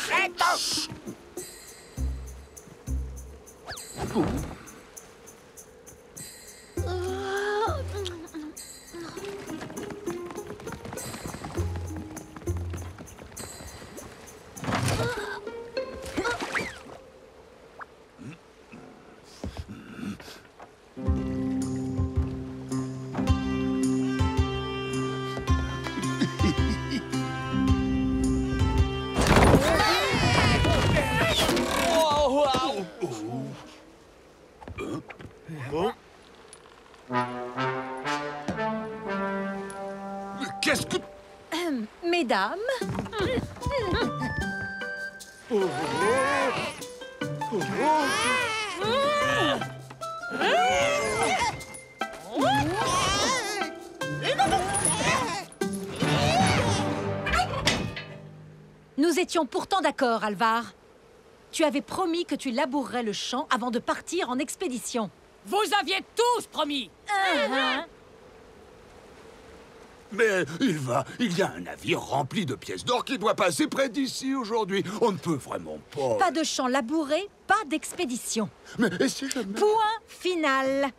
Arrête! Qu'est-ce que... Mesdames, nous étions pourtant d'accord, Alvar. Tu avais promis que tu labourerais le champ avant de partir en expédition. Vous aviez tous promis. Mais il y a un navire rempli de pièces d'or qui doit passer près d'ici aujourd'hui. On ne peut vraiment pas... Pas de champ labouré, pas d'expédition. Mais et si jamais... Point final.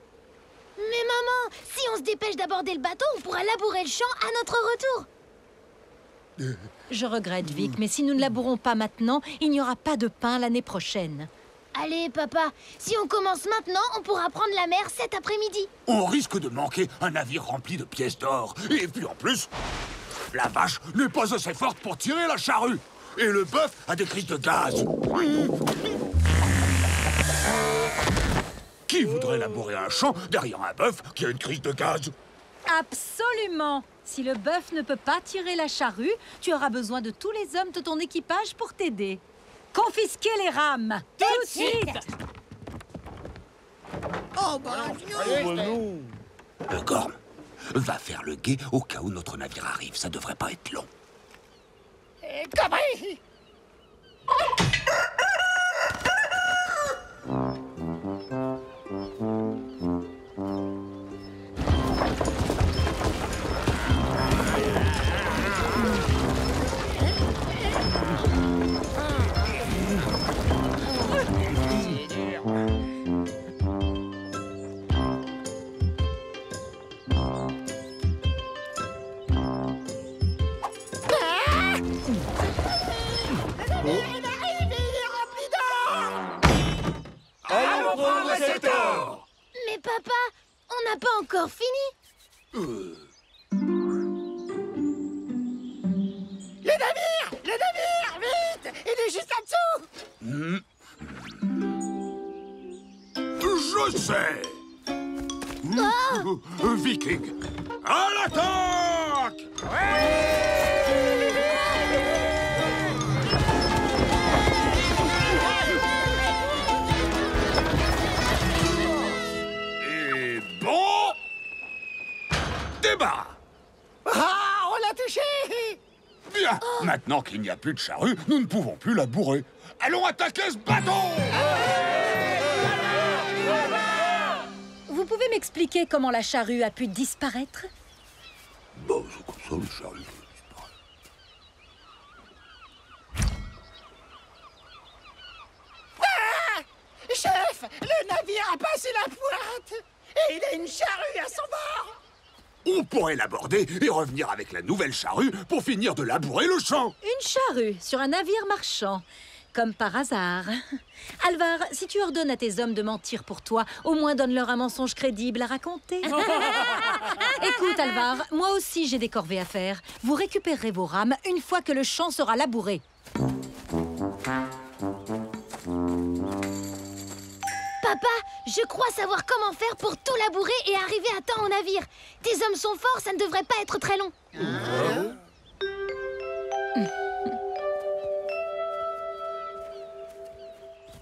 Mais maman, si on se dépêche d'aborder le bateau, on pourra labourer le champ à notre retour. Je regrette, Vic, mais si nous ne labourons pas maintenant, il n'y aura pas de pain l'année prochaine. Allez, papa, si on commence maintenant, on pourra prendre la mer cet après-midi. On risque de manquer un navire rempli de pièces d'or. Et puis en plus, la vache n'est pas assez forte pour tirer la charrue. Et le bœuf a des crises de gaz. Qui voudrait labourer un champ derrière un bœuf qui a une crise de gaz? Absolument. Si le bœuf ne peut pas tirer la charrue, tu auras besoin de tous les hommes de ton équipage pour t'aider. Confisquez les rames. Tout de suite. Gorm, va faire le guet au cas où notre navire arrive. Ça devrait pas être long. Compris! Mais papa, on n'a pas encore fini. Le navire! Le navire! Vite! Il est juste là-dessous! Je sais. Viking, à l'attaque! Et bon... débarras! Ah, on l'a touché! Bien. Maintenant qu'il n'y a plus de charrue, nous ne pouvons plus labourer. Allons attaquer ce bateau! Vous pouvez m'expliquer comment la charrue a pu disparaître? Bon, c'est comme ça, le charrue disparaît. Chef, le navire a passé la pointe! Et il a une charrue à son bord! On pourrait l'aborder et revenir avec la nouvelle charrue pour finir de labourer le champ. Une charrue sur un navire marchand. Comme par hasard. Alvar, si tu ordonnes à tes hommes de mentir pour toi, au moins donne-leur un mensonge crédible à raconter. Écoute, Alvar, moi aussi j'ai des corvées à faire. Vous récupérerez vos rames une fois que le champ sera labouré. Papa, je crois savoir comment faire pour tout labourer et arriver à temps au navire. Tes hommes sont forts, ça ne devrait pas être très long.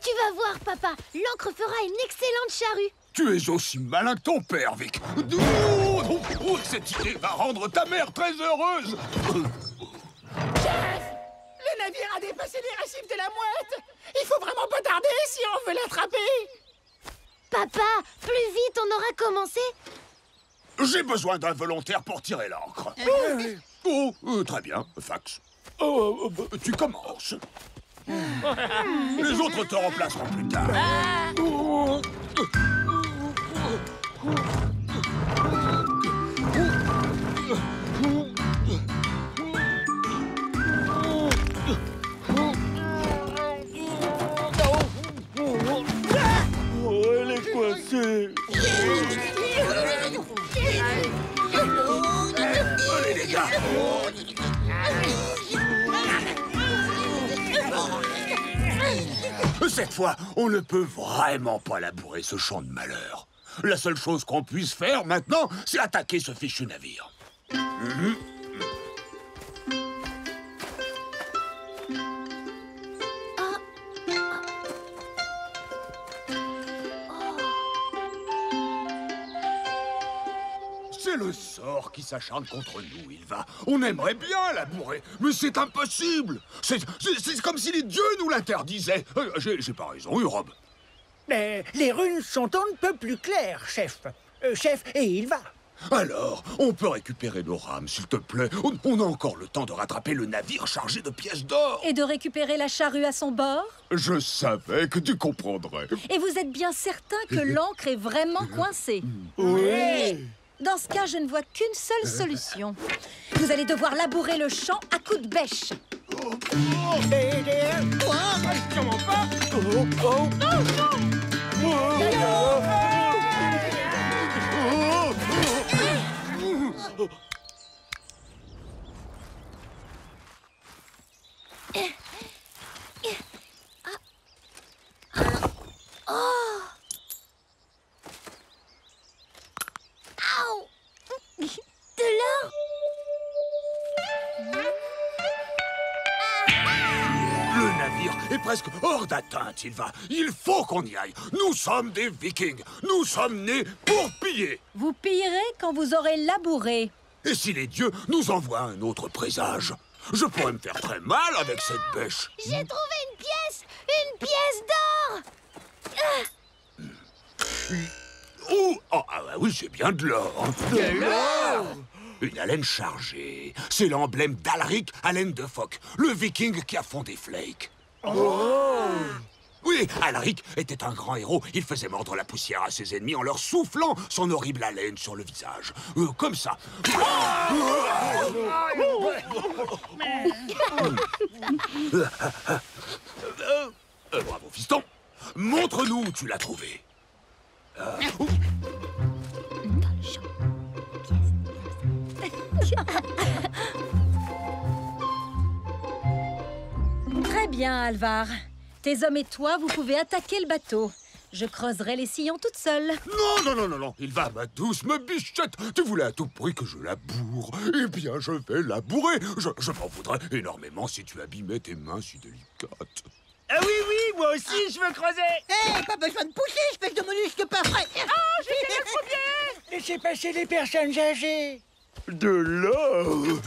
Tu vas voir, papa, l'encre fera une excellente charrue. Tu es aussi malin que ton père, Vic. Cette idée va rendre ta mère très heureuse. Chef, le navire a dépassé les récifs de la Mouette. Il faut vraiment pas tarder si on veut l'attraper. Papa, plus vite on aura commencé. J'ai besoin d'un volontaire pour tirer l'ancre. Très bien, Fax. Tu commences. Les autres te remplaceront plus tard. Elle est coincée. Allez, les gars. Cette fois, on ne peut vraiment pas labourer ce champ de malheur. La seule chose qu'on puisse faire maintenant, c'est attaquer ce fichu navire. C'est le sort qui s'acharne contre nous, Ylva. On aimerait bien labourer, mais c'est impossible. C'est comme si les dieux nous l'interdisaient. J'ai pas raison, Urob. Mais les runes sont on ne peut plus claires, chef. Chef, et Ylva. Alors, on peut récupérer nos rames, s'il te plaît. On a encore le temps de rattraper le navire chargé de pièces d'or. Et de récupérer la charrue à son bord? Je savais que tu comprendrais. Et vous êtes bien certain que l'ancre est vraiment coincée? Oui. Dans ce cas, je ne vois qu'une seule solution. Vous allez devoir labourer le champ à coups de bêche. De l'or? Le navire est presque hors d'atteinte, Ylva. Il faut qu'on y aille. Nous sommes des vikings. Nous sommes nés pour piller. Vous pillerez quand vous aurez labouré. Et si les dieux nous envoient un autre présage? Je pourrais me faire très mal avec cette bêche. J'ai trouvé une pièce d'or! Oh, ah oui, c'est bien de l'or. De l'or. Une haleine chargée. C'est l'emblème d'Alric, haleine de phoque, le viking qui a fondé Flake. Oh. Oui, Alric était un grand héros. Il faisait mordre la poussière à ses ennemis en leur soufflant son horrible haleine sur le visage. Comme ça. Bravo, fiston. Montre-nous où tu l'as trouvé. Très bien, Alvar. Tes hommes et toi, vous pouvez attaquer le bateau. Je creuserai les sillons toute seule. Non. Il va, ma douce, ma bichette. Tu voulais à tout prix que je laboure. Eh bien, je vais labourer. Je m'en voudrais énormément si tu abîmais tes mains si délicates. Ah oui, moi aussi, je veux creuser. Hé, pas besoin de pousser, espèce de mollusque pas frais. Oh, j'ai fait le premier. Laissez passer les personnes âgées. De l'or.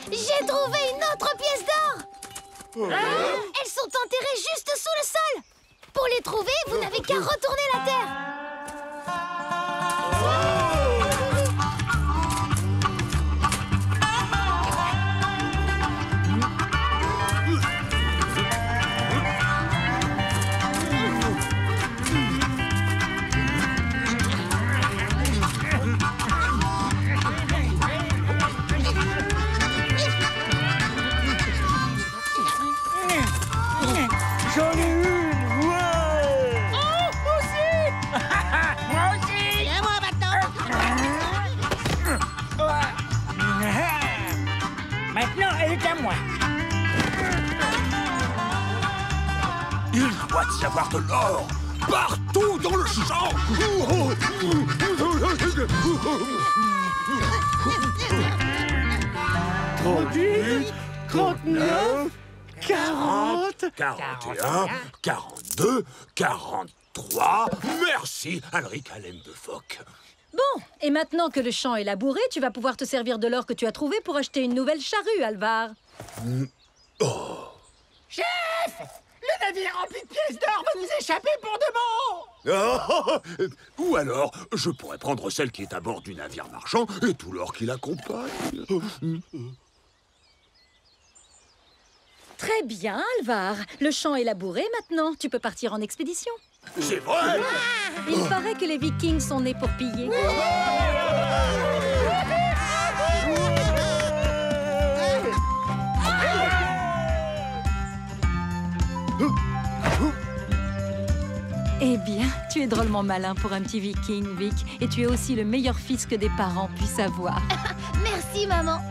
J'ai trouvé une autre pièce d'or! Elles sont enterrées juste sous le sol! Pour les trouver, vous n'avez qu'à retourner la terre! J'en ai une. Ouais. Oh, moi aussi. Moi aussi. Et moi maintenant. Maintenant, elle est à moi. Il doit y avoir de l'or partout dans le champ. 38, 39, 40. 41, 42, 43. Merci, Alric haleine de phoque. Bon, et maintenant que le champ est labouré, tu vas pouvoir te servir de l'or que tu as trouvé pour acheter une nouvelle charrue, Alvar. Chef! Le navire rempli de pièces d'or va nous échapper pour de bon! Ou alors, je pourrais prendre celle qui est à bord du navire marchand et tout l'or qui l'accompagne. Très bien, Alvar. Le champ est labouré maintenant. Tu peux partir en expédition. C'est vrai? Il paraît que les Vikings sont nés pour piller. Eh bien, tu es drôlement malin pour un petit Viking, Vic. Et tu es aussi le meilleur fils que des parents puissent avoir. Merci, maman.